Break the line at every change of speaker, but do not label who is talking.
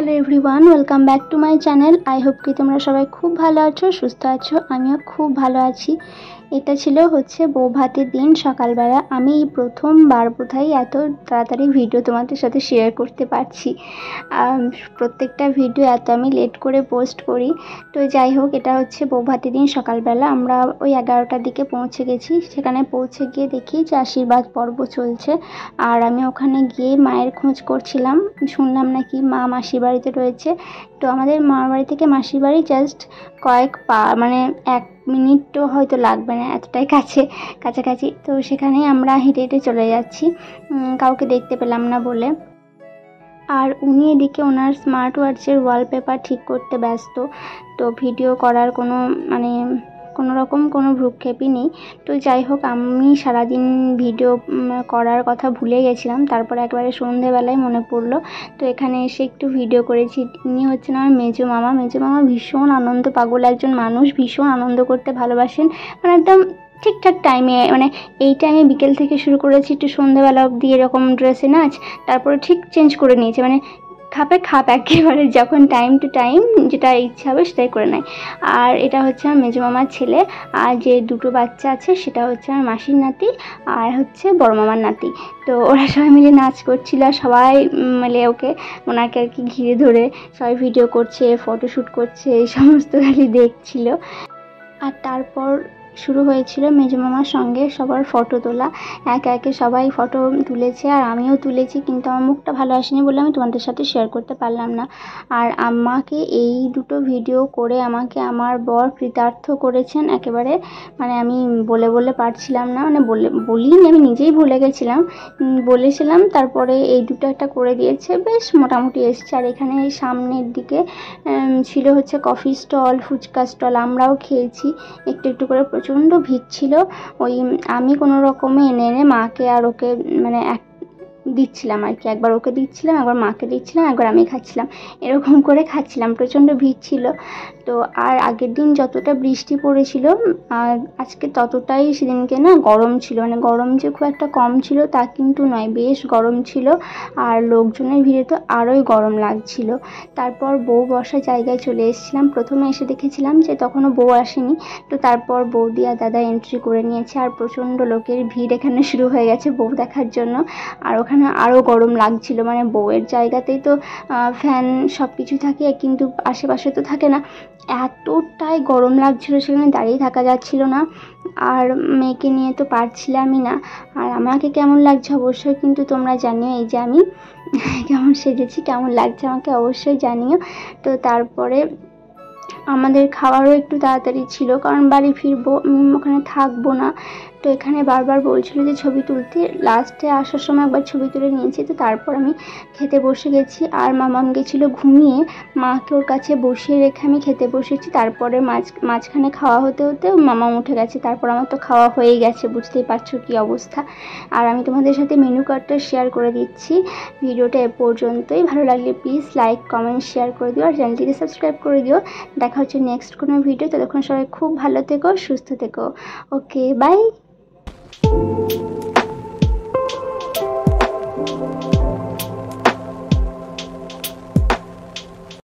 Hello everyone, welcome back to my channel. I hope কি তোমরা সবাই খুব ভালো আছো, সুস্থ আছো। আমিও খুব ভালো আছি। এটা ছিল বৌভাতের দিন সকালবেলা। আমি প্রথমবার বোধহয় এত তাড়াতাড়ি ভিডিও তোমাদের সাথে শেয়ার করতে পারছি। প্রত্যেকটা ভিডিও এত আমি লেট করে পোস্ট করি। তো যাই হোক, এটা বৌভাতের দিন সকালবেলা। আমরা ওই 11টার দিকে পৌঁছে গেছি। সেখানে পৌঁছে গিয়ে দেখি যে আশীর্বাদ পর্ব চলছে। আর আমি ওখানে গিয়ে মায়ের খোঁজ করছিলাম। শুনলাম নাকি মা মাসির বাড়িতে রয়েছে। তো আমাদের মামার বাড়ি থেকে মাসির বাড়ি জাস্ট কয়েক মানে 1 মিনিটও হয়তো লাগবে না, এতটাই কাছাকাছি। তো সেখানেই আমরা হেঁটে হেঁটে চলে যাচ্ছি, কাউকে দেখতে পেলাম না বলে। আর উনি এদিকে ওনার স্মার্ট ওয়াচের ওয়ালপেপার ঠিক করতে ব্যস্ত। তো ভিডিও করার কোনো রকম কোনো ভ্রুক্ষেপই নেই। তো যাই হোক, আমি সারাদিন ভিডিও করার কথা ভুলে গেছিলাম। তারপর একবারে সন্ধেবেলায় মনে পড়লো, তো এখানে এসে একটু ভিডিও করেছি। ইনি হচ্ছেন আমার মেজো মামা। ভীষণ আনন্দ পাগল একজন মানুষ, ভীষণ আনন্দ করতে ভালোবাসেন। একদম ঠিকঠাক টাইমে, এই টাইমে বিকেল থেকে শুরু করেছি একটু সন্ধ্যাবেলা অবধি এরকম ড্রেসে নাচ, তারপরে ঠিক চেঞ্জ করে নিয়েছে। খাপে খাপ একেবারে, যখন টাইম টু টাইম যেটা ইচ্ছা হবে সেটাই করে নেয়। আর এটা হচ্ছে আমার মেজো মামার ছেলে। আর যে দুটো বাচ্চা আছে সেটা হচ্ছে আমার মাসির নাতি আর বড় মামার নাতি। তো ওরা সবাই মিলে নাচ করছিল। সবাই মিলে ওনাকে আর কি ঘিরে ধরে সবাই ভিডিও করছে, ফটোশ্যুট করছে, এই সমস্ত খালি দেখছিল। আর তারপর শুরু হয়েছিল মেজো মামার সঙ্গে সবার ফটো তোলা। একে একে সবাই ফটো তুলেছে, আর আমিও তুলেছি, কিন্তু আমার মুখটা ভালো আসেনি বলে আমি তোমাদের সাথে শেয়ার করতে পারলাম না। আর আমাকে এই দুটো ভিডিও করে আমাকে আমার বর কৃতার্থ করেছেন একেবারে। আমি বলে পারছিলাম না, বলিনি, আমি নিজেই ভুলে গেছিলাম। বলেছিলাম, তারপরে এই দুটো একটা করে দিয়েছে, বেশ মোটামুটি এসছে। আর এখানে এই সামনের দিকে ছিল কফি স্টল, ফুচকা স্টল, আমরাও খেয়েছি একটু একটু করে। প্রচণ্ড ভিড় ছিল। আমি কোনো রকমে এনে মাকে আর ওকে এক দিচ্ছিলাম আর কি। একবার ওকে দিচ্ছিলাম, একবার মাকে দিচ্ছিলাম, একবার আমি খাচ্ছিলাম, এরকম করে খাচ্ছিলাম। প্রচণ্ড ভিড় ছিল। তো আর আগের দিন যতটা বৃষ্টি পড়েছিল, আর আজকে ততটাই সেদিনকে গরম ছিল। গরম যে খুব একটা কম ছিল তা কিন্তু নয়, বেশ গরম ছিল। আর লোকজনের ভিড়ে তো আরোই গরম লাগছিল। তারপর বউ বসার জায়গায় চলে এসেছিলাম। প্রথমে এসে দেখেছিলাম যে তখনও বউ আসেনি। তো তারপর বৌদি আর দাদা এন্ট্রি করে নিয়েছে। আর প্রচণ্ড লোকের ভিড় এখানে শুরু হয়ে গেছে বউ দেখার জন্য। আর ওখানে আরও গরম লাগছিল। বউয়ের জায়গাতেই তো ফ্যান সব কিছু থাকে, কিন্তু আশেপাশে তো থাকে না। এতটাই গরম লাগছিল, সেখানে দাঁড়িয়ে থাকা যাচ্ছিল না। আর মেয়েকে নিয়ে তো পারছিলামই না। আর আমাকে কেমন লাগছে অবশ্যই কিন্তু তোমরা জানিও। এই যে আমি কেমন সেজেছি, কেমন লাগছে আমাকে অবশ্যই জানিও। তো তারপরে আমাদের খাওয়ারও একটু তাড়াতাড়ি ছিল, কারণ বাড়ি ফিরবো, ওখানে থাকবো না। তো এখানে বারবার বলছিল যে ছবি তুলতে। লাস্টে আসার সময় একবার ছবি তুলে নিয়েছি। তো তারপর আমি খেতে বসে গেছি। আর মামাম গেছিলো ঘুমিয়ে, মাকে ওর কাছে বসিয়ে রেখে আমি খেতে বসেছি। তারপরে মাঝখানে খাওয়া হতে হতে মামাম উঠে গেছে। তারপর আমার তো খাওয়া হয়েই গেছে, বুঝতেই পারছো কী অবস্থা। আর আমি তোমাদের সাথে মেনু কার্ডটা শেয়ার করে দিচ্ছি। ভিডিওটা এ পর্যন্তই। ভালো লাগলে প্লিজ লাইক, কমেন্ট, শেয়ার করে দিও। আর চ্যানেলটিকে সাবস্ক্রাইব করে দিও। দেখা হচ্ছে নেক্সট কোনো ভিডিও। ততক্ষণ সবাই খুব ভালো থেকো, সুস্থ থেকো। ওকে, বাই।